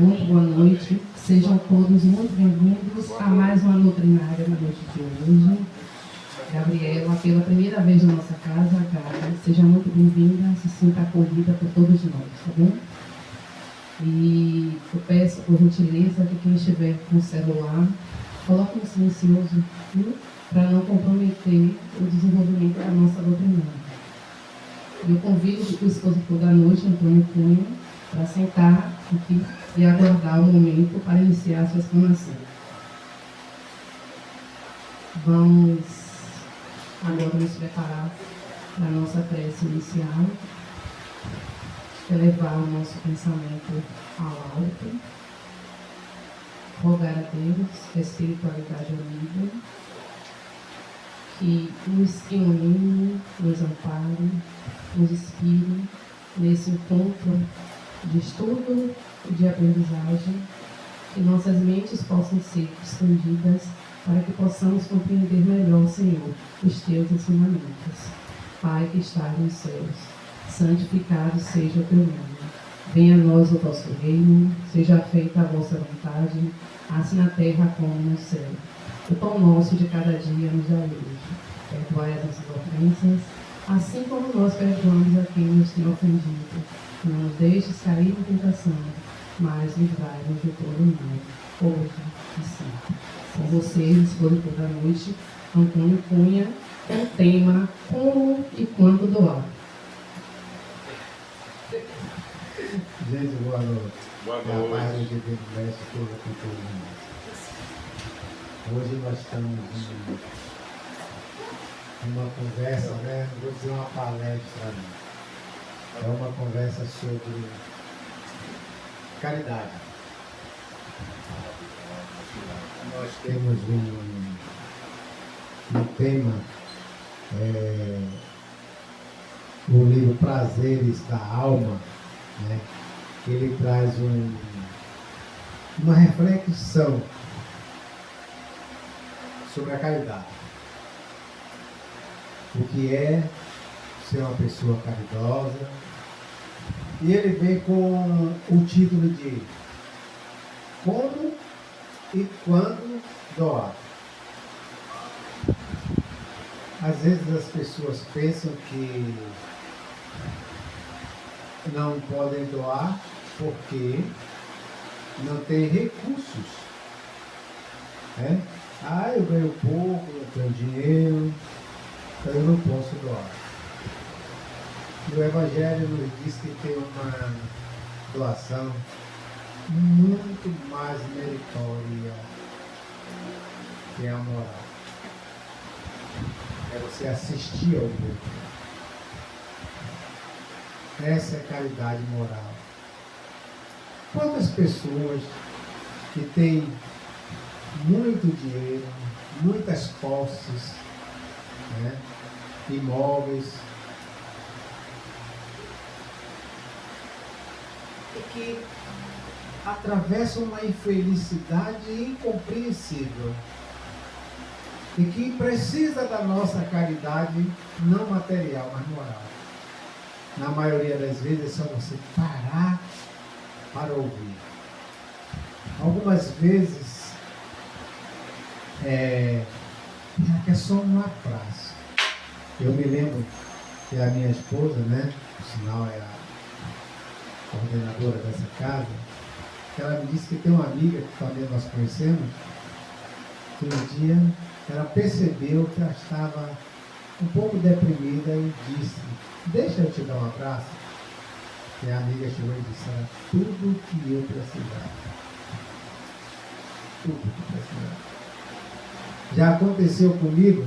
Muito boa noite. Sejam todos muito bem-vindos a mais uma doutrinária na noite de hoje. Gabriela, pela primeira vez na nossa casa, Gabi, seja muito bem-vinda, se sinta acolhida por todos nós, tá bom? E eu peço, por gentileza, que quem estiver com o celular, coloque no silencioso, para não comprometer o desenvolvimento da nossa doutrinária. Eu convido o expositor da noite, Antônio Cunha, para sentar aqui e aguardar o momento para iniciar a sua explanação. Vamos agora nos preparar para a nossa prece inicial, elevar o nosso pensamento ao alto, rogar a Deus, a espiritualidade unida, que nos ilumine, nos ampare, nos inspire nesse encontro de estudo e de aprendizagem, que nossas mentes possam ser expandidas para que possamos compreender melhor, Senhor, os teus ensinamentos. Pai que estás nos céus, santificado seja o teu nome. Venha a nós o vosso reino, seja feita a vossa vontade, assim na terra como no céu. O pão nosso de cada dia nos dá hoje. Perdoai as nossas ofensas, assim como nós perdoamos a quem nos tem ofendido. Não nos deixes cair em tentação, mas livrai-nos de todo mal, hoje e sempre. Com vocês, expositor da noite, Antônio Cunha, com o tema Como e Quando Doar. Gente, boa noite. Boa É a paz noite. de Deus mexe tudo com todo mundo. Hoje nós estamos numa conversa, né? Não vou dizer uma palestra, não. É uma conversa sobre caridade. Nós temos um tema, o livro Prazeres da Alma, né? Que ele traz uma reflexão sobre a caridade. O que é ser uma pessoa caridosa. E ele vem com o título de Como e Quando Doar. Às vezes as pessoas pensam que não podem doar porque não tem recursos. Né? Eu ganho pouco, não tenho dinheiro, então eu não posso doar. E o Evangelho nos diz que tem uma doação muito mais meritória que a moral. É você assistir ao outro. Essa é a caridade moral. Quantas pessoas que têm muito dinheiro, muitas posses, né, imóveis, e que atravessam uma infelicidade incompreensível e que precisa da nossa caridade não material, mas moral. Na maioria das vezes é só você parar para ouvir. Algumas vezes é só um abraço. Eu me lembro que a minha esposa, né, por sinal é a coordenadora dessa casa, que ela me disse que tem uma amiga que também nós conhecemos, que um dia ela percebeu que ela estava um pouco deprimida e disse: deixa eu te dar um abraço. E a amiga chegou e disse: era tudo que eu precisava. Tudo que precisava. Já aconteceu comigo,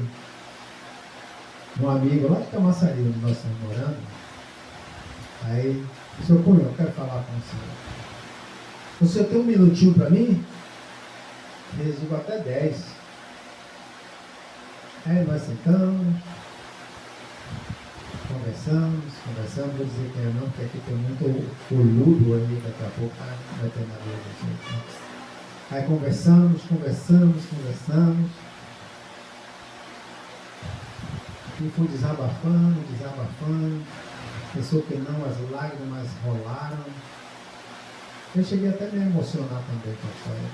um amigo lá de Camaçari, onde nós estamos morando. Aí, seu Cunha, eu quero falar com o senhor. O senhor tem um minutinho para mim? Eu digo até 10. Aí nós sentamos, conversamos, vou dizer que eu não, porque aqui tem muito olhudo aí, daqui a pouco vai ter nada a ver. Aí conversamos. E fui desabafando. Pensou que não, as lágrimas rolaram. Eu cheguei até a me emocionar também com a história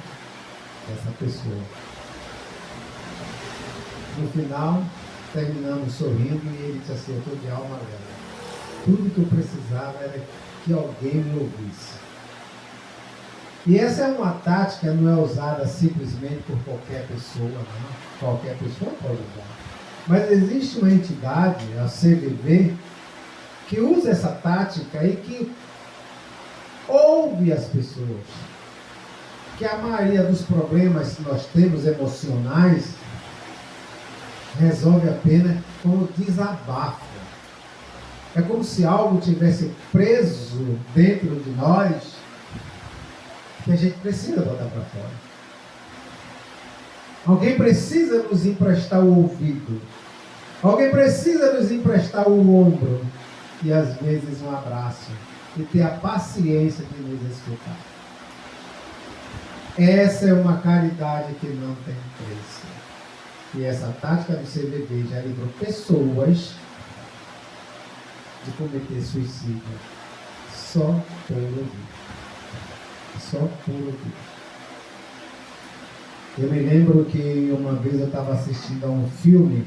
dessa pessoa. No final, terminamos sorrindo e ele disse assim: eu estou de alma leve. Tudo que eu precisava era que alguém me ouvisse. E essa é uma tática, não é usada simplesmente por qualquer pessoa, não. Qualquer pessoa pode usar. Mas existe uma entidade, a CVV, que usa essa tática e que ouve as pessoas. Que a maioria dos problemas que nós temos emocionais resolve apenas com o desabafo. É como se algo tivesse preso dentro de nós que a gente precisa botar para fora. Alguém precisa nos emprestar o ouvido. Alguém precisa nos emprestar o ombro. E às vezes um abraço. E ter a paciência de nos escutar. Essa é uma caridade que não tem preço. E essa tática do CVV já livrou pessoas de cometer suicídio só por ouvir. Só por ouvir. Eu me lembro que uma vez eu estava assistindo a um filme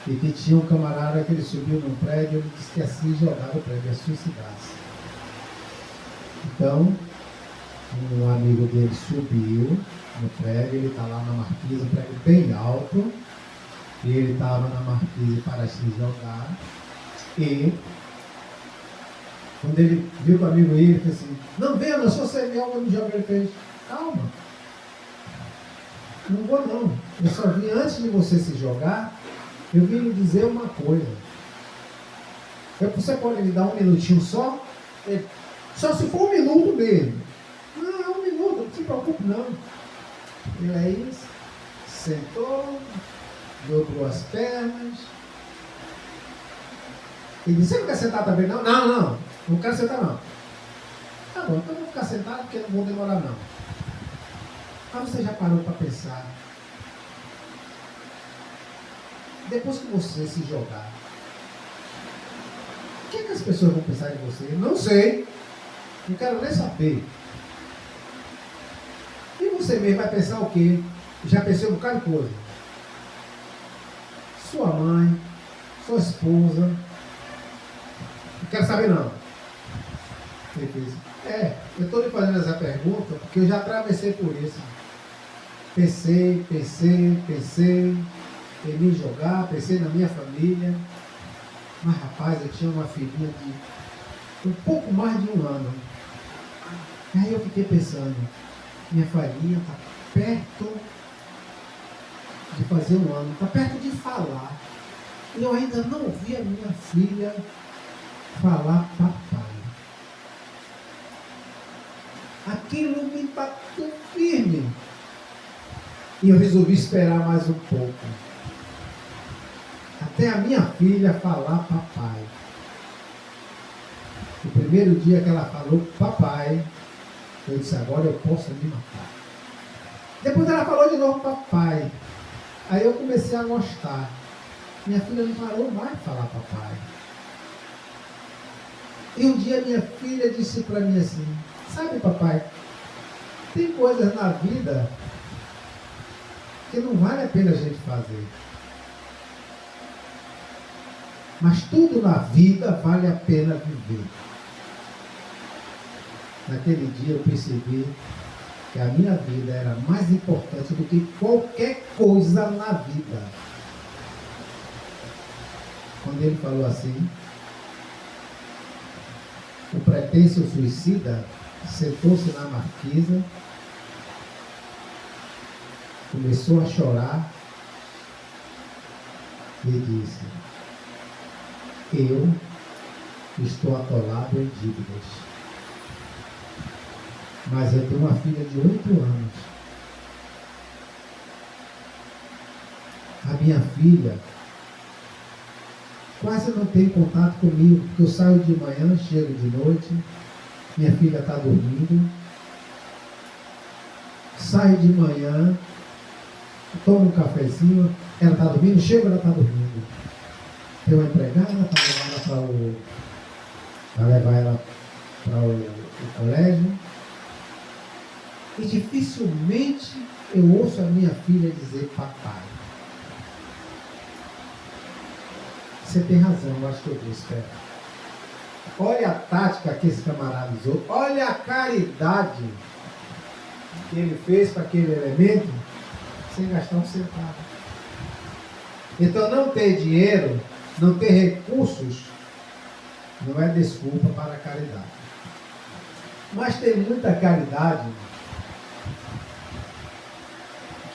e que tinha um camarada que ele subiu num prédio e ele disse que ia se jogar do prédio, ia suicidar-se. Então, um amigo dele subiu no prédio, ele está lá na marquise, um prédio bem alto, e ele estava na marquise para se jogar, e quando ele viu que o amigo ia, ele fez assim: não, venha, eu sou serial, eu me jogo. Ele fez: calma, não vou não, eu só vim antes de você se jogar, eu vim lhe dizer uma coisa. Você pode me dar um minutinho só? Só se for um minuto mesmo. Não, é um minuto, não se preocupe não. Ele aí sentou, dobrou as pernas. Ele disse: você não quer sentar também não? Não, não quero sentar não. Tá bom, então eu vou ficar sentado porque não vou demorar não. Mas você já parou para pensar? Depois que você se jogar, o que as pessoas vão pensar de você? Não sei. Não quero nem saber. E você mesmo vai pensar o quê? Já pensei um bocado de coisa. Sua mãe, sua esposa. Não quero saber não. Ele fez: eu estou lhe fazendo essa pergunta porque eu já atravessei por isso. Pensei em me jogar, pensei na minha família. Mas rapaz, eu tinha uma filhinha de um pouco mais de 1 ano. Aí eu fiquei pensando, minha filhinha está perto de fazer 1 ano, está perto de falar. E eu ainda não vi a minha filha falar papai. Aquilo me bateu firme. E eu resolvi esperar mais um pouco. Até a minha filha falar papai. O primeiro dia que ela falou papai, eu disse: agora eu posso me matar. Depois ela falou de novo papai. Aí eu comecei a gostar. Minha filha não parou mais de falar papai. E um dia minha filha disse para mim assim: sabe papai, tem coisas na vida que não vale a pena a gente fazer. Mas tudo na vida vale a pena viver. Naquele dia eu percebi que a minha vida era mais importante do que qualquer coisa na vida. Quando ele falou assim, o pretenso suicida sentou-se na marquisa, começou a chorar e disse: eu estou atolado em dívidas, mas eu tenho uma filha de 8 anos. A minha filha quase não tem contato comigo, porque eu saio de manhã, chego de noite, minha filha está dormindo, saio de manhã, tomo um cafezinho, ela está dormindo, chego, ela está dormindo. Tem uma empregada para levar ela para o colégio, E dificilmente eu ouço a minha filha dizer papai. Você tem razão, eu acho que eu vou esperar. Olha a tática que esse camarada usou. Olha a caridade que ele fez para aquele elemento sem gastar um centavo. Então não ter dinheiro, não ter recursos, não é desculpa para a caridade. Mas tem muita caridade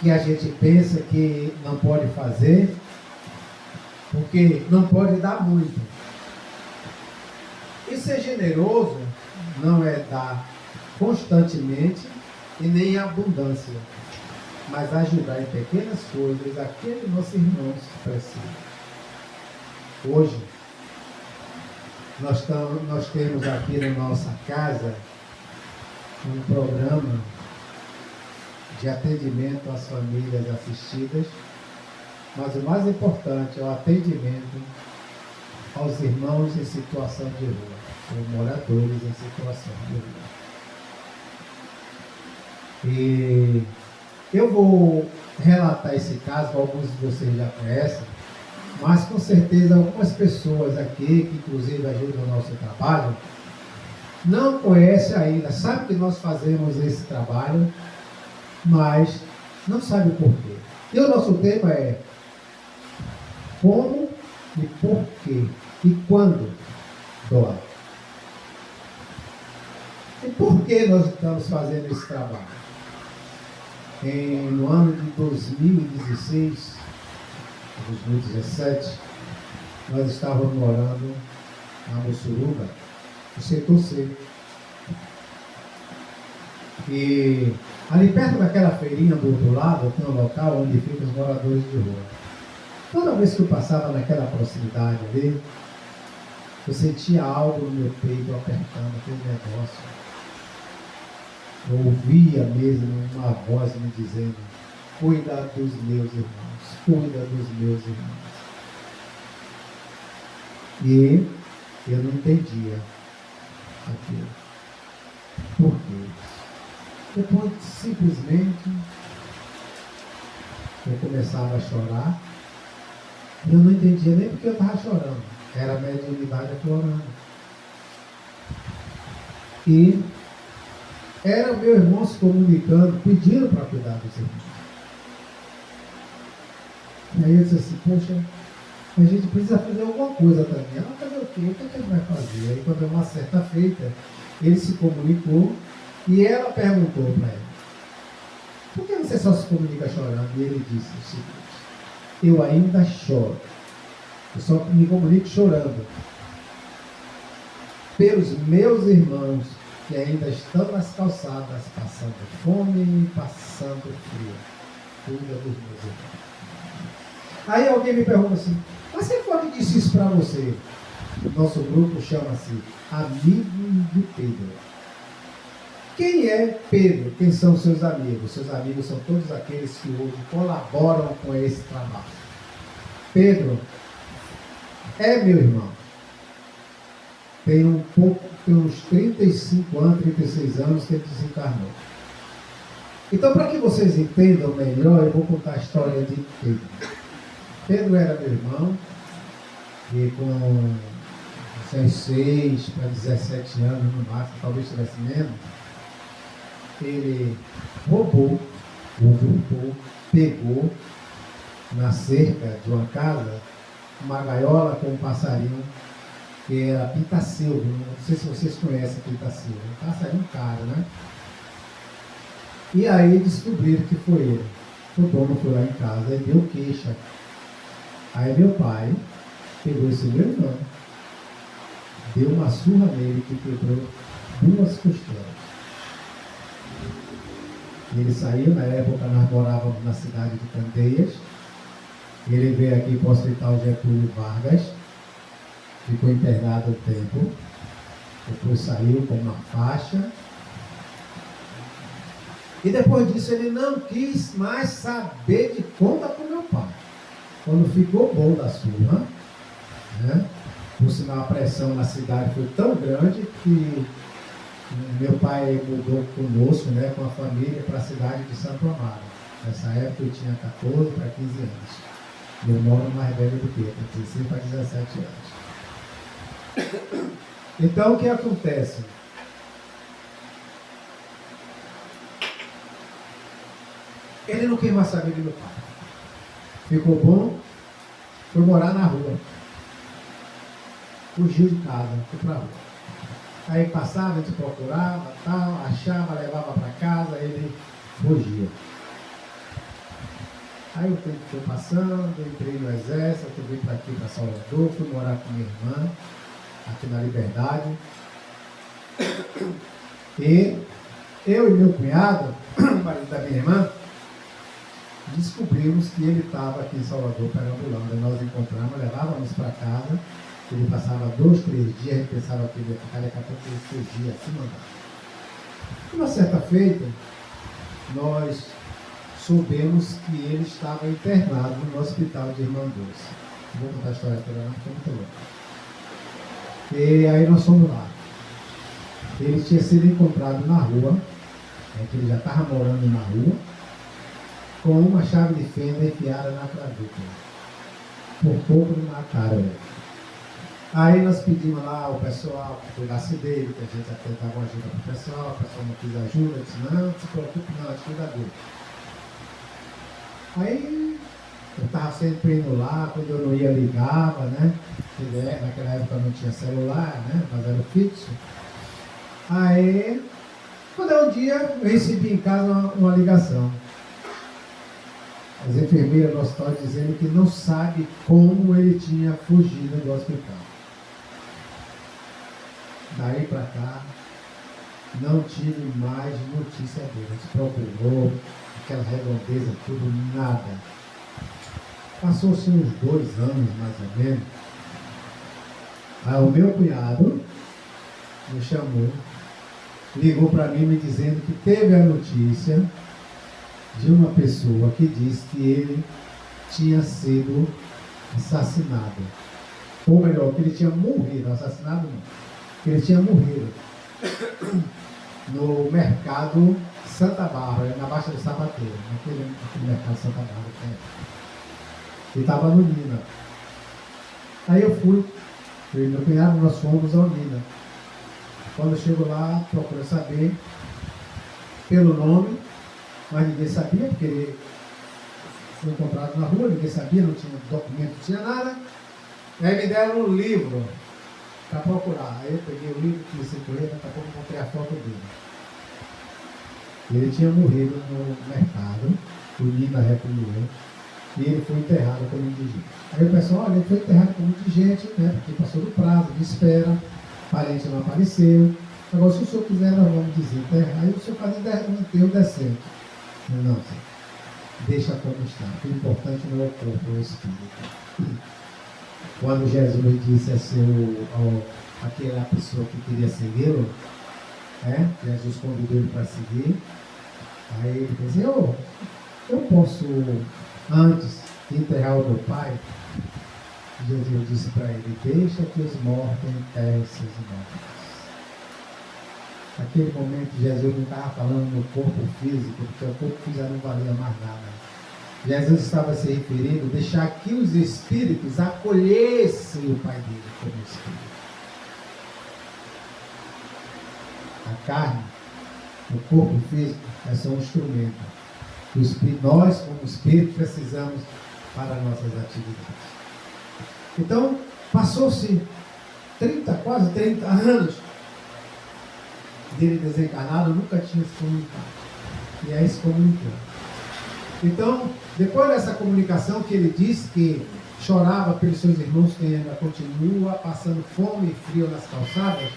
que a gente pensa que não pode fazer, porque não pode dar muito. E ser generoso não é dar constantemente e nem em abundância, mas ajudar em pequenas coisas aqueles nossos irmãos que precisam. Hoje, nós temos aqui na nossa casa um programa de atendimento às famílias assistidas, mas o mais importante é o atendimento aos irmãos em situação de rua, ou moradores em situação de rua. E eu vou relatar esse caso, alguns de vocês já conhecem, mas com certeza algumas pessoas aqui, que inclusive ajudam o nosso trabalho, não conhecem ainda, sabe que nós fazemos esse trabalho, mas não sabe o porquê. E o nosso tema é como e por quê e quando doar. E por que nós estamos fazendo esse trabalho? No ano de 2016, 2017, nós estávamos morando na Mussuruba, no setor C. E ali perto daquela feirinha do outro lado, tem um local onde ficam os moradores de rua. Toda vez que eu passava naquela proximidade ali, eu sentia algo no meu peito apertando aquele negócio. Eu ouvia mesmo uma voz me dizendo: cuida dos meus irmãos, cuida dos meus irmãos. E eu não entendia aquilo. Por quê? Depois, simplesmente, eu começava a chorar. E eu não entendia nem porque eu estava chorando. Era a mediunidade aflorando. E era o meu irmão se comunicando, pedindo para cuidar dos irmãos. E aí eu disse assim: poxa, a gente precisa fazer alguma coisa também. Ela, fazer o quê? O que a gente vai fazer? Aí quando é uma certa feita, ele se comunicou e ela perguntou para ele: por que você só se comunica chorando? E ele disse o seguinte: eu ainda choro. Eu só me comunico chorando pelos meus irmãos que ainda estão nas calçadas, passando fome e passando frio. Cuida dos meus irmãos. Aí alguém me pergunta assim: mas quem foi que disse isso para você? Nosso grupo chama-se Amigos de Pedro. Quem é Pedro? Quem são seus amigos? Seus amigos são todos aqueles que hoje colaboram com esse trabalho. Pedro é meu irmão. Tem uns 35 anos, 36 anos que ele desencarnou. Então, para que vocês entendam melhor, eu vou contar a história de Pedro. Pedro era meu irmão, e com 16 para 17 anos no máximo, talvez tivesse menos, ele roubou, pegou na cerca de uma casa uma gaiola com um passarinho que era pintacilgo. Não sei se vocês conhecem pintacilgo. Um passarinho caro, né? E aí descobriram que foi ele. O dono foi lá em casa e deu queixa. Aí meu pai pegou esse meu irmão, deu uma surra nele que quebrou 2 costelas. Ele saiu, na época nós morávamos na cidade de Candeias. Ele veio aqui para o Hospital Getúlio Vargas, ficou internado um tempo, depois saiu com uma faixa. E depois disso ele não quis mais saber de conta com meu pai. Quando ficou bom da surra, né? Por sinal a pressão na cidade foi tão grande que Meu pai mudou conosco, né, com a família, para a cidade de Santo Amaro. Nessa época eu tinha 14 para 15 anos. Meu irmão mais velho do que eu, 16 para 17 anos. Então o que acontece? Ele não quis mais saber de meu pai. Ficou bom, foi morar na rua. Fugiu de casa, foi para a rua. Aí passava, a gente procurava, tal, achava, levava para casa, ele fugia. Aí o tempo foi passando, eu entrei no exército, eu vim para aqui, para Salvador, fui morar com minha irmã, aqui na Liberdade. E eu e meu cunhado, o marido da minha irmã, descobrimos que ele estava aqui em Salvador perambulando. Nós encontramos, levávamos para casa, ele passava 2, 3 dias, a gente pensava que ele ia ficar, daqui a pouco ele fugia, assim mandava. Uma certa feita, nós soubemos que ele estava internado no hospital de Irmã Dulce. Não vou contar a história toda não, porque é muito louco. E aí nós fomos lá. Ele tinha sido encontrado na rua, que ele já estava morando na rua, com uma chave de fenda enfiada na clavícula. Por pouco não mataram ele. Aí nós pedimos lá ao pessoal que cuidasse dele, que a gente até dava ajuda para o pessoal não quis ajuda, eu disse, não se preocupe não, a gente cuida dele. Aí eu estava sempre indo lá, quando eu não ia ligava, né? Naquela época não tinha celular, né? Mas era fixo. Aí, quando é um dia, eu recebi em casa uma ligação. As enfermeiras do hospital dizendo que não sabe como ele tinha fugido do hospital. Daí para cá, não tive mais notícia dele. A gente procurou, aquela redondeza, tudo, nada. Passou-se uns 2 anos, mais ou menos. Aí o meu cunhado me chamou, ligou para mim me dizendo que teve a notícia de uma pessoa que disse que ele tinha sido assassinado. Ou melhor, que ele tinha morrido, assassinado não. Que ele tinha morrido no mercado Santa Bárbara, na Baixa do Sapateiro, naquele mercado Santa Bárbara. Ele estava no Nina. Aí eu fui, eu e meu cunhado, nós fomos ao Nina. Quando eu chego lá, procuro saber pelo nome, mas ninguém sabia, porque ele foi encontrado na rua, ninguém sabia, não tinha documento, não tinha nada. Aí me deram um livro para procurar. Aí eu peguei o livro, comecei a correr, daqui a pouco encontrei a foto dele. Ele tinha morrido no mercado, o Nina recolheu, e ele foi enterrado como indigente. Aí o pessoal, olha, ele foi enterrado como indigente, né, porque passou do prazo de espera, parente não apareceu. Agora, se o senhor quiser, nós vamos desenterrar. Aí o senhor faz um enterro decente. Não, senhor. Deixa como está. O importante não é o corpo, é o espírito. Quando Jesus disse a aquela pessoa que queria segui-lo, Jesus convidou ele para seguir. Aí ele disse, eu posso, antes de enterrar o meu pai, Jesus disse para ele, deixa que os mortos enterrem seus mortos. Naquele momento, Jesus não estava falando no corpo físico, porque o corpo físico já não valia mais nada. Jesus estava se referindo a deixar que os espíritos acolhessem o Pai dele como espírito. A carne, o corpo físico, é só um instrumento. Nós, como espírito, precisamos para nossas atividades. Então, passou-se quase 30 anos dele desencarnado, nunca tinha se comunicado. E aí se comunicou. Então, depois dessa comunicação que ele disse que chorava pelos seus irmãos que ainda continua passando fome e frio nas calçadas,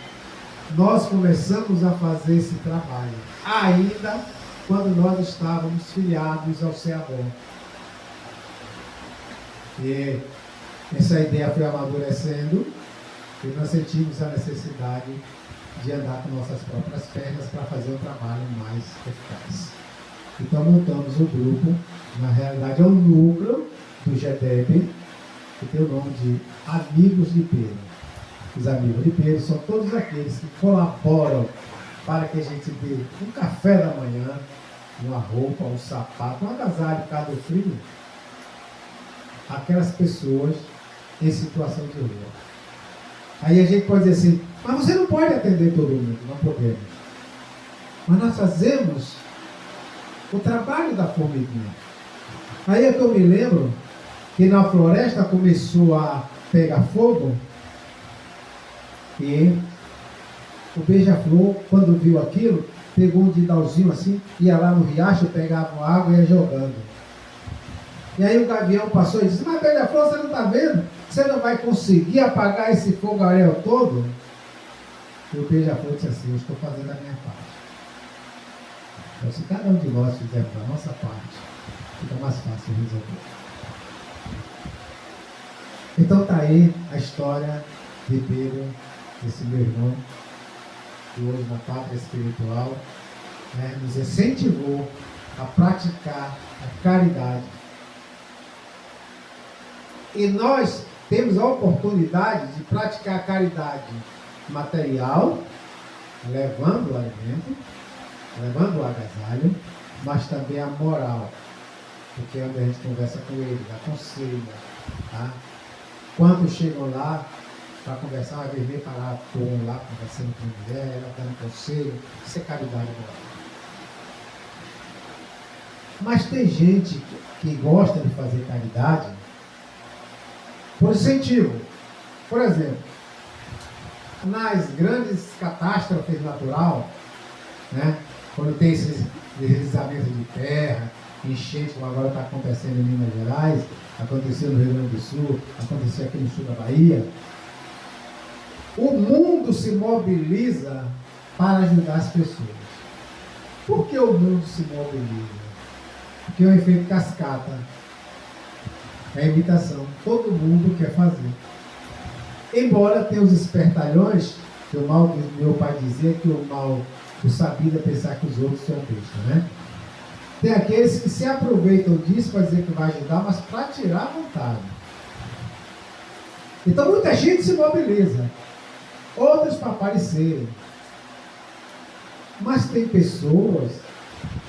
nós começamos a fazer esse trabalho, ainda quando nós estávamos filiados ao CEABOR. E essa ideia foi amadurecendo e nós sentimos a necessidade de andar com nossas próprias pernas para fazer um trabalho mais eficaz. Então montamos o grupo, na realidade é um núcleo do GEDEB, que tem o nome de Amigos de Pedro. Os amigos de Pedro são todos aqueles que colaboram para que a gente dê um café da manhã, uma roupa, um sapato, um agasalho, cada frio, aquelas pessoas em situação de rua. Aí a gente pode dizer assim, mas você não pode atender todo mundo, não podemos. Mas nós fazemos o trabalho da formiguinha. Aí é que eu me lembro que na floresta começou a pegar fogo e o beija-flor, quando viu aquilo, pegou um didalzinho assim, ia lá no riacho, pegava água e ia jogando. E aí o gavião passou e disse, mas beija-flor, você não está vendo? Você não vai conseguir apagar esse fogaréu todo? E o beija-flor disse assim, eu estou fazendo a minha parte. Então, se cada um de nós fizermos a nossa parte, fica mais fácil resolver. Então está aí a história de Pedro, desse meu irmão, que hoje na pátria espiritual, né, nos incentivou a praticar a caridade. E nós temos a oportunidade de praticar a caridade material, levando o alimento, levando o agasalho, mas também a moral, porque é onde a gente conversa com ele, aconselha, tá? Quando chegam lá para conversar, vai ver parar por lá conversando com a mulher, ela dando conselho, isso é caridade moral. Mas tem gente que gosta de fazer caridade por incentivo. Por exemplo, nas grandes catástrofes naturais, né, quando tem esses deslizamentos de terra, enchente, como agora está acontecendo em Minas Gerais, aconteceu no Rio Grande do Sul, aconteceu aqui no sul da Bahia, o mundo se mobiliza para ajudar as pessoas. Por que o mundo se mobiliza? Porque é o efeito cascata. É a imitação. Todo mundo quer fazer. Embora tenha os espertalhões, que o mal que meu pai dizia que o mal do sabido é pensar que os outros são bestas, né? Tem aqueles que se aproveitam disso para dizer que vai ajudar, mas para tirar a vontade. Então muita gente se mobiliza. Outros para aparecerem. Mas tem pessoas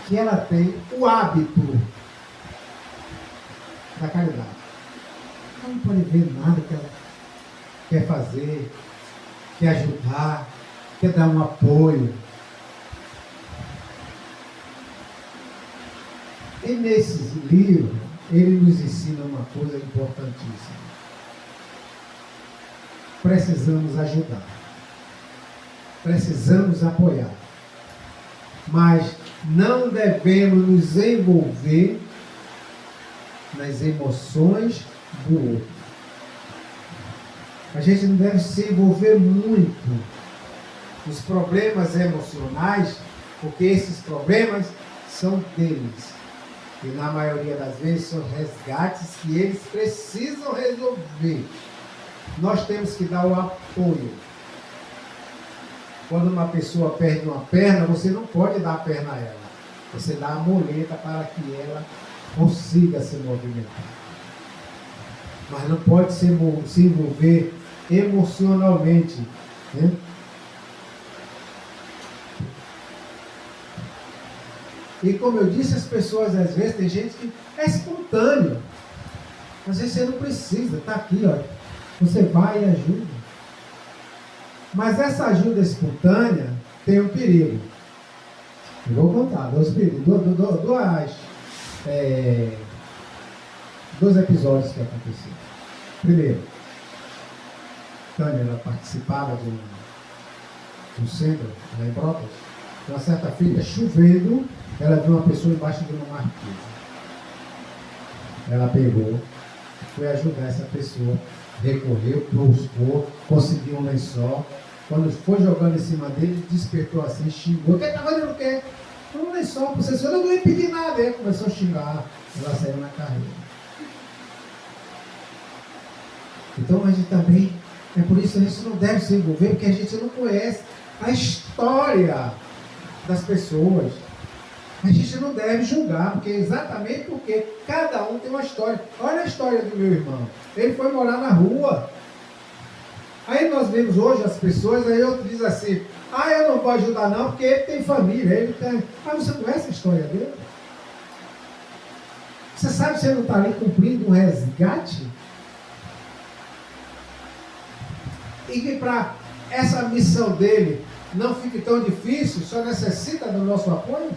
que ela tem o hábito da caridade. Ela não pode ver nada que ela quer fazer, quer ajudar, quer dar um apoio. E nesses livros, ele nos ensina uma coisa importantíssima. Precisamos ajudar. Precisamos apoiar. Mas não devemos nos envolver nas emoções do outro. A gente não deve se envolver muito nos problemas emocionais, porque esses problemas são deles. E na maioria das vezes são resgates que eles precisam resolver. Nós temos que dar o apoio. Quando uma pessoa perde uma perna, você não pode dar a perna a ela. Você dá a muleta para que ela consiga se movimentar. Mas não pode se envolver emocionalmente, né? E como eu disse, as pessoas às vezes, tem gente que é espontâneo. Às vezes você não precisa, está aqui, ó. Você vai e ajuda. Mas essa ajuda espontânea tem um perigo. Eu vou contar dois perigos, dois episódios que aconteceram. Primeiro, Tânia, ela participava de um centro lá em Brotas. Uma certa filha, chovendo, ela viu uma pessoa embaixo de uma marquise. Ela pegou, foi ajudar essa pessoa, recorreu, buscou, conseguiu um lençol. Quando foi jogando em cima dele, despertou assim, xingou. O que está fazendo o quê? Um lençol, você eu não ia pedir nada. Aí começou a xingar, ela saiu na carreira. Então a gente também, é por isso que a gente não deve se envolver, porque a gente não conhece a história das pessoas. A gente não deve julgar, porque exatamente porque cada um tem uma história. Olha a história do meu irmão. Ele foi morar na rua. Aí nós vemos hoje as pessoas, aí outro diz assim, eu não vou ajudar não, porque ele tem família, ele tem... Mas você conhece a história dele? Você sabe que você não está ali cumprindo um resgate? E que para essa missão dele não fique tão difícil, só necessita do nosso apoio?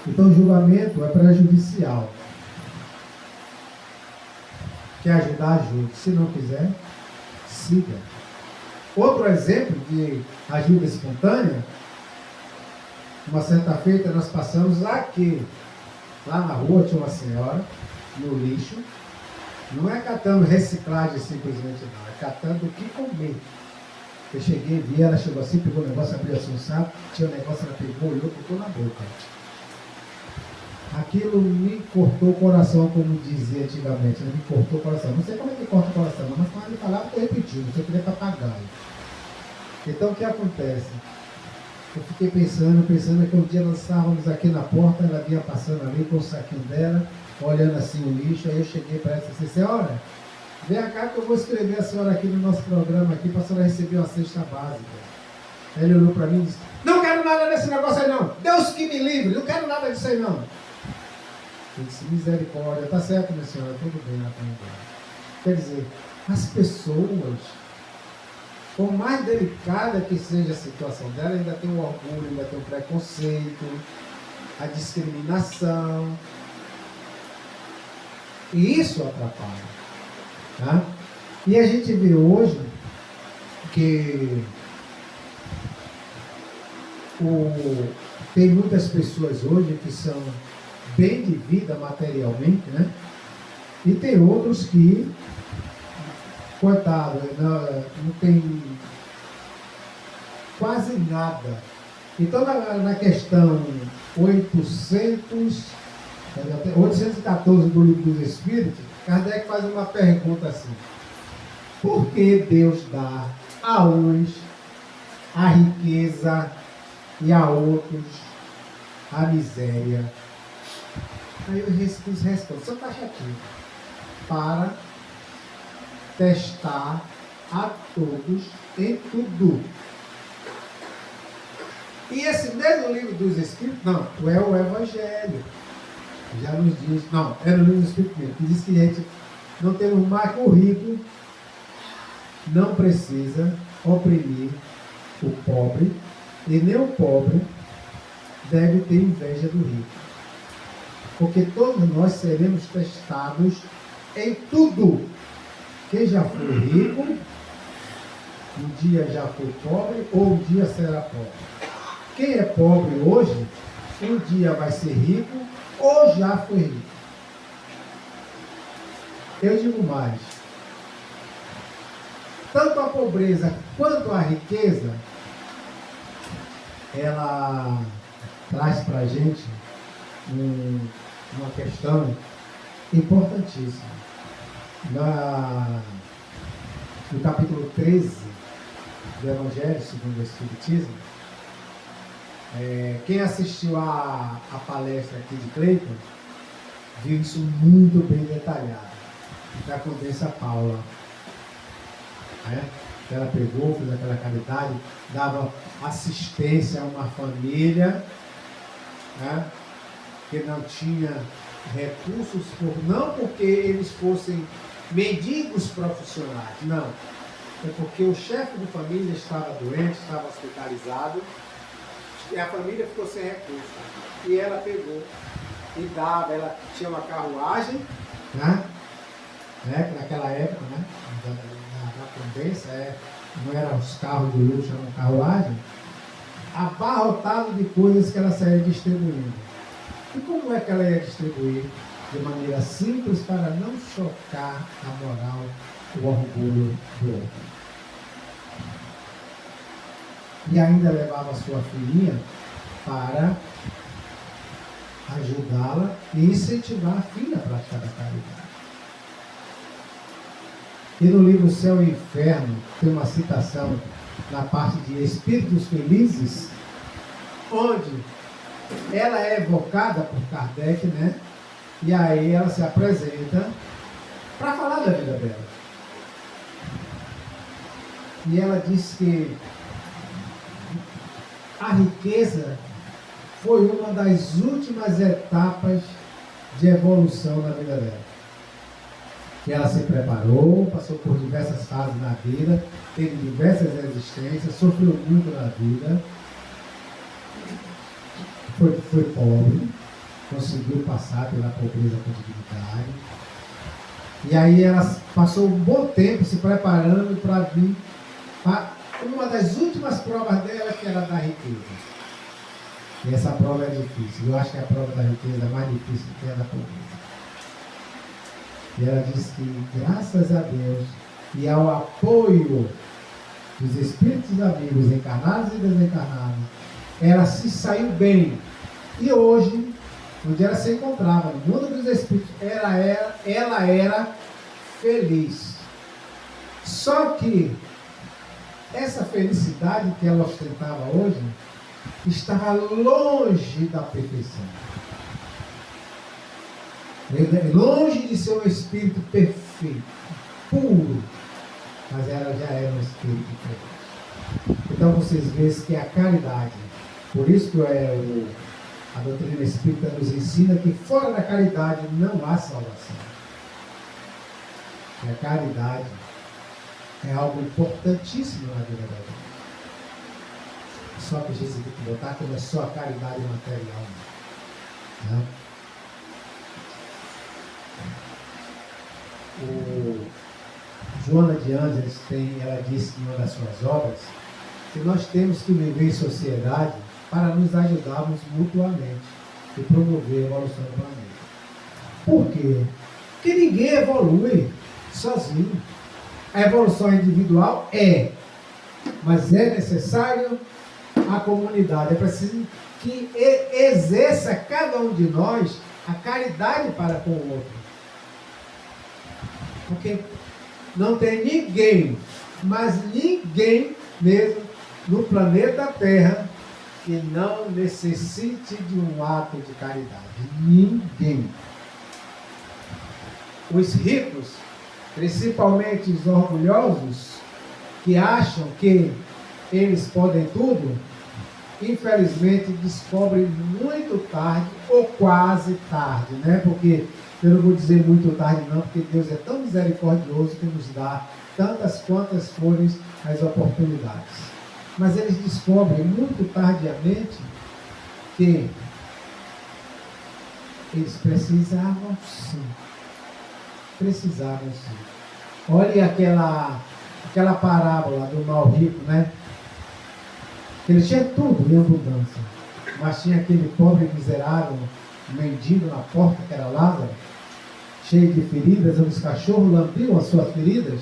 Então o julgamento é prejudicial. Quer ajudar, ajude. Se não quiser, siga. Outro exemplo de ajuda espontânea, uma certa feita nós passamos aqui, lá na rua tinha uma senhora, no lixo, não é catando reciclagem simplesmente não, é catando o que comer. Eu cheguei, vi, ela chegou assim, pegou o negócio, abriu assim o saco, tinha um negócio, ela pegou, olhou, botou na boca. Aquilo me cortou o coração, como dizia antigamente, me cortou o coração. Não sei como é que corta o coração, mas quando ele falava, eu repeti, você queria papagaio. Então o que acontece? Eu fiquei pensando que um dia nós estávamos aqui na porta, ela vinha passando ali com o saquinho dela, olhando assim o lixo, aí eu cheguei para ela e disse, senhora, vem cá que eu vou escrever a senhora aqui no nosso programa aqui para a senhora receber uma cesta básica. Aí ele olhou para mim e disse, não quero nada desse negócio aí não, Deus que me livre, não quero nada disso aí não. Eu disse, misericórdia, tá certo, minha senhora, tudo bem, ela está embora. Quer dizer, as pessoas, por mais delicada que seja a situação dela, ainda tem o orgulho, ainda tem o preconceito, a discriminação. E isso atrapalha. Tá? E a gente vê hoje que tem muitas pessoas hoje que são bem de vida materialmente, né? E tem outros que, coitado, não tem quase nada. Então, na questão 814 do Livro dos Espíritos, Kardec faz uma pergunta assim: por que Deus dá a uns a riqueza e a outros a miséria? Aí eu respondo, só taxativo, para testar a todos em tudo. E esse mesmo Livro dos Espíritos, não, é o Evangelho, já nos diz, não, é no Livro dos Espíritos mesmo, que diz que a gente não temos mais que o rico não precisa oprimir o pobre, e nem o pobre deve ter inveja do rico. Porque todos nós seremos testados em tudo. Quem já foi rico, um dia já foi pobre, ou um dia será pobre. Quem é pobre hoje, um dia vai ser rico, ou já foi rico. Eu digo mais. Tanto a pobreza quanto a riqueza, ela traz para a gente uma questão importantíssima. No capítulo 13 do Evangelho segundo o Espiritismo, quem assistiu a palestra aqui de Cleiton viu isso muito bem detalhado da Condessa Paula. Ela pegou, fez aquela caridade, dava assistência a uma família, que não tinha recursos, não porque eles fossem mendigos profissionais, não. É porque o chefe de família estava doente, estava hospitalizado, e a família ficou sem recursos. E ela pegou e dava, ela tinha uma carruagem, naquela época, na Condessa, não eram os carros de luxo, era uma carruagem, abarrotado de coisas que ela saía distribuindo. E como é que ela ia distribuir? De maneira simples, para não chocar a moral, o orgulho do outro. E ainda levava a sua filhinha para ajudá-la e incentivar a filha a praticar a caridade. E no livro Céu e Inferno tem uma citação na parte de Espíritos Felizes, onde ela é evocada por Kardec, E aí ela se apresenta para falar da vida dela. E ela disse que a riqueza foi uma das últimas etapas de evolução na vida dela. Que ela se preparou, passou por diversas fases na vida, teve diversas existências, sofreu muito na vida, foi pobre, conseguiu passar pela pobreza com dignidade. E aí ela passou um bom tempo se preparando para vir para uma das últimas provas dela, que era da riqueza. E essa prova é difícil. Eu acho que a prova da riqueza é mais difícil que a da pobreza. E ela disse que, graças a Deus e ao apoio dos espíritos amigos, encarnados e desencarnados, ela se saiu bem. E hoje, onde ela se encontrava, no mundo dos espíritos, ela era feliz. Só que essa felicidade que ela ostentava hoje estava longe da perfeição. Longe de ser um espírito perfeito, puro, mas ela já era um espírito perfeito. Então vocês veem que a caridade, por isso que a doutrina espírita nos ensina que fora da caridade não há salvação. E a caridade é algo importantíssimo na vida da gente. Só que a gente tem que botar que não é só a caridade material. Né? O Joana de Ângeles ela disse em uma das suas obras que nós temos que viver em sociedade para nos ajudarmos mutuamente e promover a evolução do planeta. Por quê? Porque ninguém evolui sozinho. A evolução individual mas é necessário a comunidade. É preciso que exerça cada um de nós a caridade para com o outro. Porque não tem ninguém, mas ninguém mesmo no planeta Terra que não necessite de um ato de caridade. Ninguém. Os ricos, principalmente os orgulhosos, que acham que eles podem tudo, infelizmente descobrem muito tarde ou quase tarde, né? Porque eu não vou dizer muito tarde não, porque Deus é tão misericordioso que nos dá tantas quantas forem as oportunidades. Mas eles descobrem muito tardiamente que eles precisavam sim. Olha aquela parábola do mal rico, né? Ele tinha tudo em abundância, mas tinha aquele pobre miserável, mendigo na porta, que era Lázaro, cheio de feridas, onde os cachorros lambiam as suas feridas,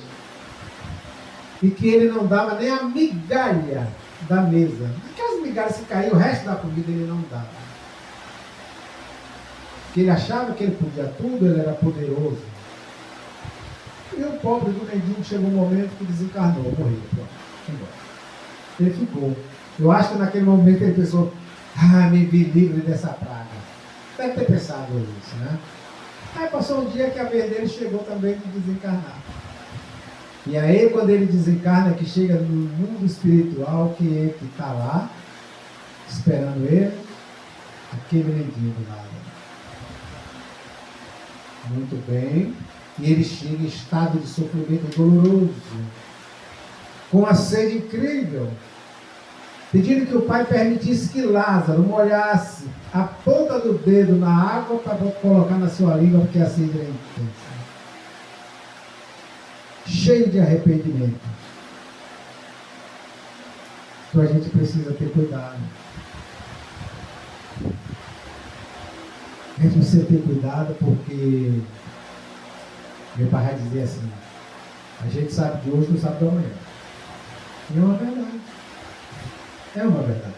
e que ele não dava nem a migalha da mesa. Aquelas migalhas que caíam, o resto da comida ele não dava. Porque ele achava que ele podia tudo, ele era poderoso. E o pobre do mendigo chegou um momento que desencarnou, morreu. Ele ficou. Eu acho que naquele momento ele pensou, me vi livre dessa praga. Deve ter pensado isso, né? Aí passou um dia que a vez dele chegou também de desencarnar. E aí quando ele desencarna, que chega no mundo espiritual, que ele está lá, esperando ele, aquele mendigo lá. Muito bem. E ele chega em estado de sofrimento doloroso, com uma sede incrível, pedindo que o pai permitisse que Lázaro molhasse a ponta do dedo na água para colocar na sua língua, porque a sede era intensa. Cheio de arrependimento. Então a gente precisa ter cuidado. A gente precisa ter cuidado porque meu pai vai dizer assim, a gente sabe de hoje, não sabe de amanhã. E é uma verdade. É uma verdade.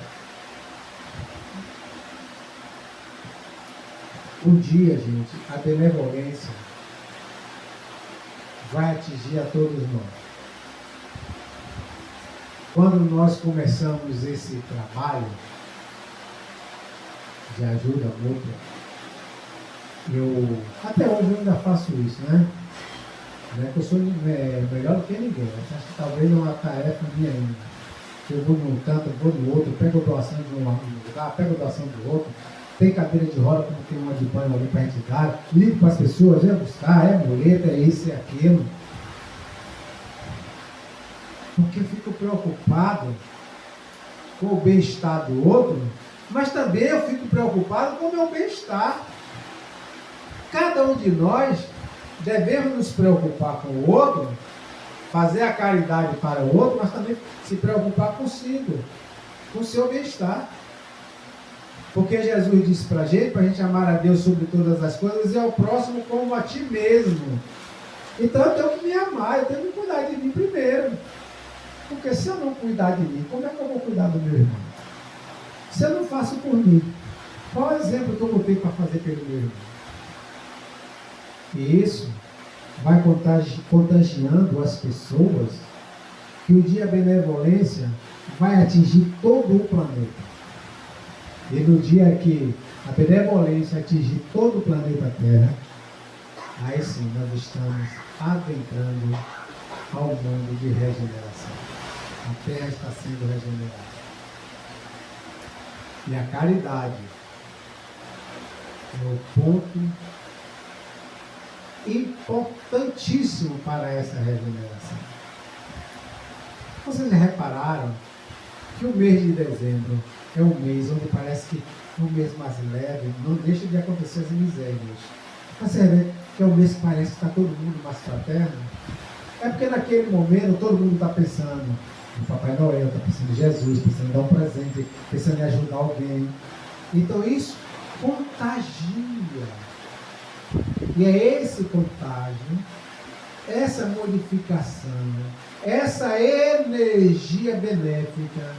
Um dia, gente, a benevolência vai atingir a todos nós. Quando nós começamos esse trabalho de ajuda mútua, até hoje eu ainda faço isso, né? Não é que eu sou melhor do que ninguém. Eu acho que talvez é uma tarefa minha ainda. Eu vou num canto, vou no outro, pego doação de um lugar, pego doação do outro. Tem cadeira de roda, como tem uma de banho ali para a gente dar. Ligo para as pessoas, é buscar, é muleta, é isso, é aquilo. Porque eu fico preocupado com o bem-estar do outro, mas também eu fico preocupado com o meu bem-estar. Cada um de nós devemos nos preocupar com o outro, fazer a caridade para o outro, mas também se preocupar consigo, com o seu bem-estar. Porque Jesus disse para a gente amar a Deus sobre todas as coisas e ao próximo como a ti mesmo. Então eu tenho que me amar, eu tenho que cuidar de mim primeiro. Porque se eu não cuidar de mim, como é que eu vou cuidar do meu irmão? Se eu não faço por mim, qual é o exemplo que eu vou ter para fazer pelo meu irmão? E isso vai contagiando as pessoas que o dia da benevolência vai atingir todo o planeta. E no dia que a benevolência atingir todo o planeta Terra, aí sim nós estamos adentrando ao mundo de regeneração. A Terra está sendo regenerada. E a caridade é o ponto importantíssimo para essa regeneração. Vocês já repararam que o mês de dezembro é um mês onde parece que é um mês mais leve, não deixa de acontecer as misérias. Você vê que é um mês que parece que está todo mundo mais fraterno? É porque naquele momento todo mundo está pensando no Papai Noel, está pensando em Jesus, pensando em dar um presente, pensando em ajudar alguém. Então isso contagia. E é esse contágio, essa modificação, essa energia benéfica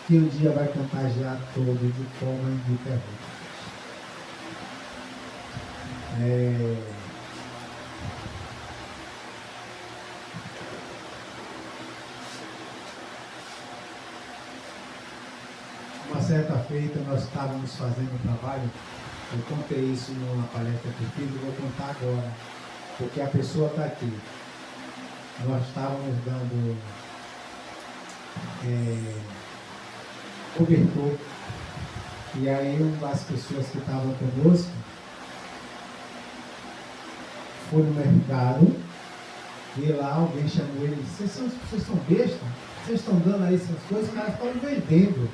que um dia vai contagiar todos de forma indiferente. Uma certa feita nós estávamos fazendo um trabalho, eu contei isso numa palestra que eu fiz e vou contar agora, porque a pessoa está aqui. Nós estávamos dando cobertor, e aí uma das pessoas que estavam conosco foi no mercado e lá alguém chamou ele e disse: vocês são bestas? Vocês estão dando aí essas coisas, os caras estão vendendo.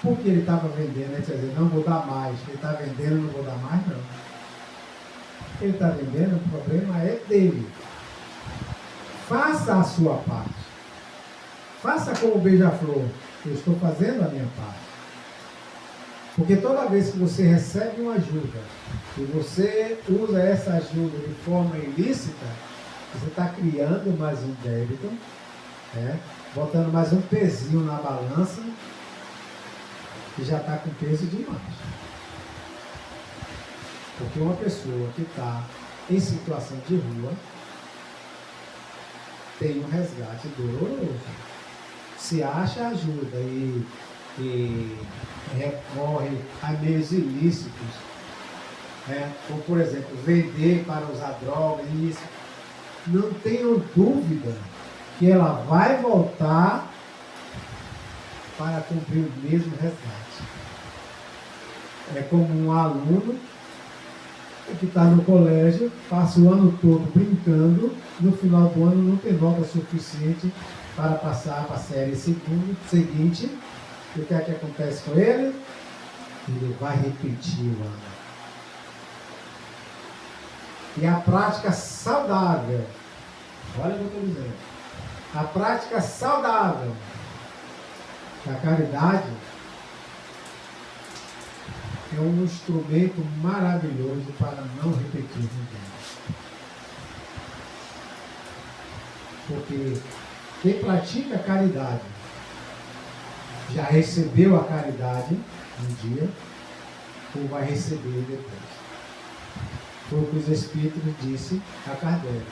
Porque ele estava vendendo, ele quer dizer, não vou dar mais. Ele está vendendo, não vou dar mais, não. Ele está vendendo, o problema é dele. Faça a sua parte. Faça como o beija-flor. Eu estou fazendo a minha parte. Porque toda vez que você recebe uma ajuda e você usa essa ajuda de forma ilícita, você está criando mais um débito, botando mais um pezinho na balança, que já está com peso demais. Porque uma pessoa que está em situação de rua tem um resgate doloroso. Se acha ajuda e recorre a meios ilícitos, como por exemplo, vender para usar drogas, isso, não tenham dúvida que ela vai voltar para cumprir o mesmo resgate. É como um aluno que está no colégio, passa o ano todo brincando, no final do ano não tem nota suficiente para passar para a série seguinte. E o que é que acontece com ele? Ele vai repetir o ano. E a prática saudável, olha o que eu estou dizendo, a prática saudável da caridade é um instrumento maravilhoso para não repetir ninguém. Porque quem pratica a caridade já recebeu a caridade um dia ou vai receber depois. Foi o que os Espíritos disse a Kardec.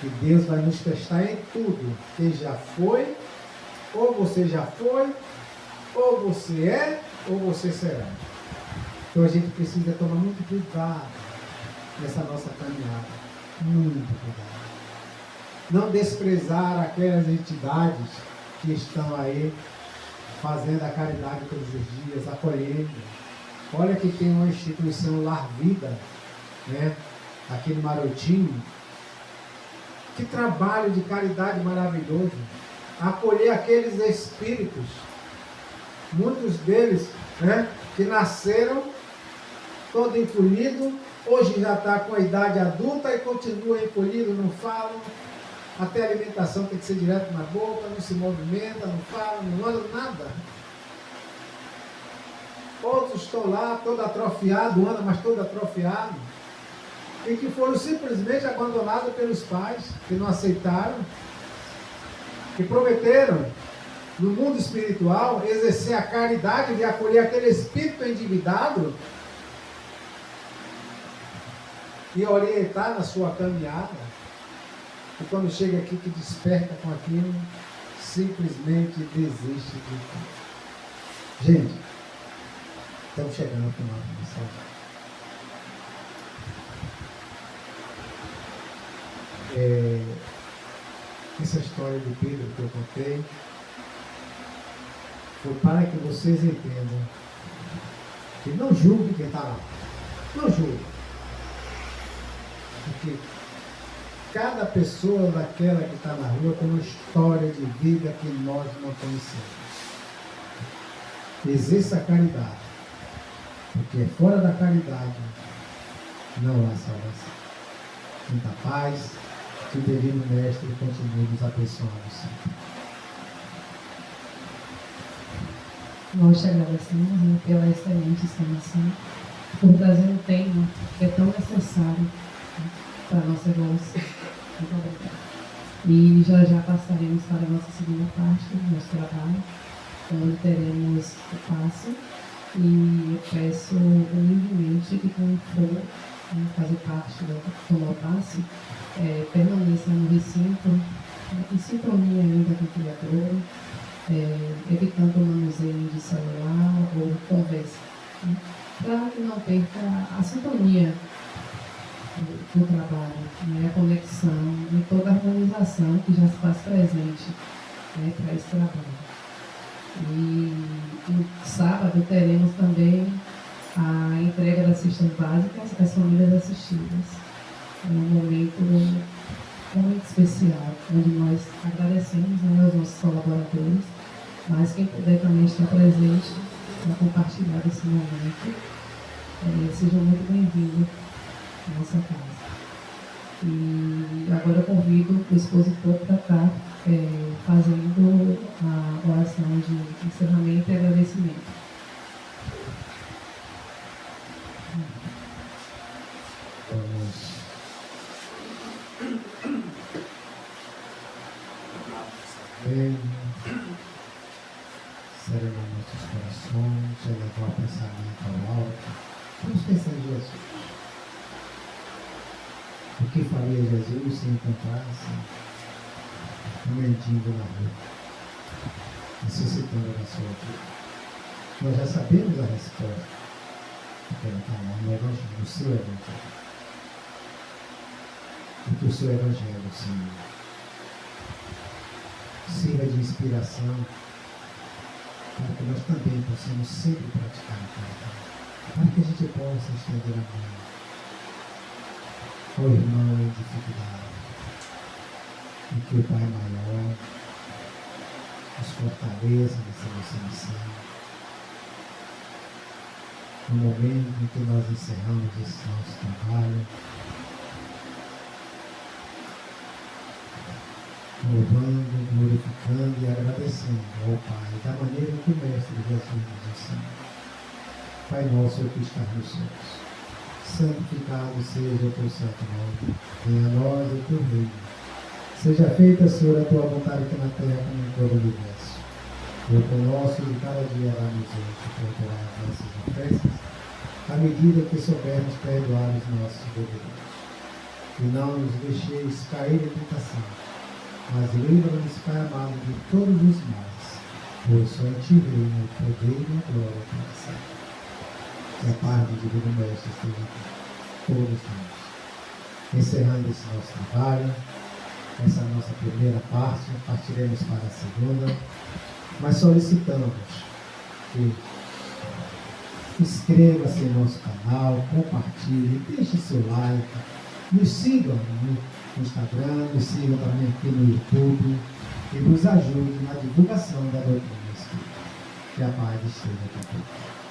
Que Deus vai nos testar em tudo. Quem já foi, ou você já foi, ou você é, ou você será. Então a gente precisa tomar muito cuidado nessa nossa caminhada. Muito cuidado. Não desprezar aquelas entidades que estão aí fazendo a caridade todos os dias, acolhendo. Olha que tem uma instituição Lar Vida, né? Aqui no Marotinho. Que trabalho de caridade maravilhoso. Acolher aqueles espíritos, muitos deles, né, que nasceram todo encolhido, hoje já está com a idade adulta e continua encolhido, não falam, até a alimentação tem que ser direto na boca, não se movimenta, não fala, não anda, nada. Outros estão lá, todo atrofiado, anda, mas todo atrofiado, e que foram simplesmente abandonados pelos pais, que não aceitaram, que prometeram, no mundo espiritual, exercer a caridade de acolher aquele espírito endividado e orientar na sua caminhada. E quando chega aqui que desperta com aquilo, simplesmente desiste de tudo. Gente, estamos chegando ao final da missão. Essa história de Pedro que eu contei foi para que vocês entendam que não julgue quem está lá. Não julgue. Porque cada pessoa daquela que está na rua tem uma história de vida que nós não conhecemos. Exerça a caridade. Porque fora da caridade não há salvação. Muita paz. Que o Divino Mestre continue nos abençoando sempre. Nós te agradecemos pela excelente explanação, por trazer um tema que é tão necessário para a nossa evolução. Muito obrigada. E já passaremos para a nossa segunda parte do nosso trabalho, onde teremos o passo. E eu peço humildemente que quem for fazer parte do passe, permaneça no recinto, em sintonia ainda com o criador, evitando o manuseio de celular ou conversa, né? Para que não perca a sintonia do trabalho, né? A conexão e toda a organização que já se faz presente, né, para esse trabalho. E no sábado teremos também a entrega das cestas básicas às famílias assistidas. É um momento muito especial, onde nós agradecemos, né, aos nossos colaboradores, mas quem puder também estar presente para compartilhar esse momento, sejam muito bem-vindos à nossa casa. E agora eu convido o expositor para estar fazendo a oração de encerramento e agradecimento. Serenar nossos corações, elevar o pensamento ao alto. Vamos pensar em Jesus. O que faria Jesus se encontrasse um mendigo na rua, necessitando da sua vida? Nós já sabemos a resposta, porque ela está lá no Evangelho, no seu Evangelho. Porque o seu Evangelho, Senhor, sirva de inspiração para que nós também possamos sempre praticar a caridade, para que a gente possa estender a mão ao irmão em dificuldade, e que o Pai maior nos fortaleça nessa nossa missão. No momento em que nós encerramos esse nosso trabalho, louvando, glorificando e agradecendo ao Pai, da maneira que o Mestre Jesus nos ensina. Pai nosso que estás nos céus, santificado seja o teu santo nome, venha a nós o teu reino. Seja feita, Senhor, a tua vontade aqui na terra como em todo o universo. O pão nosso de cada dia dá-nos hoje, perdoai as nossas ofensas, à medida que soubermos perdoar os nossos devedores. E não nos deixeis cair em tentação, mas livra-nos, Pai amado, de todos os males. pois só em ti reina o poder e a glória para sempre. Que a paz do Divino Mestre esteja com todos nós. Encerrando esse nosso trabalho, essa nossa primeira parte, partiremos para a segunda, mas solicitamos que inscreva-se em nosso canal, compartilhe, deixe seu like, nos sigam no Instagram, nos sigam também aqui no YouTube e nos ajude na divulgação da doutrina espírita. Que a paz esteja com todos.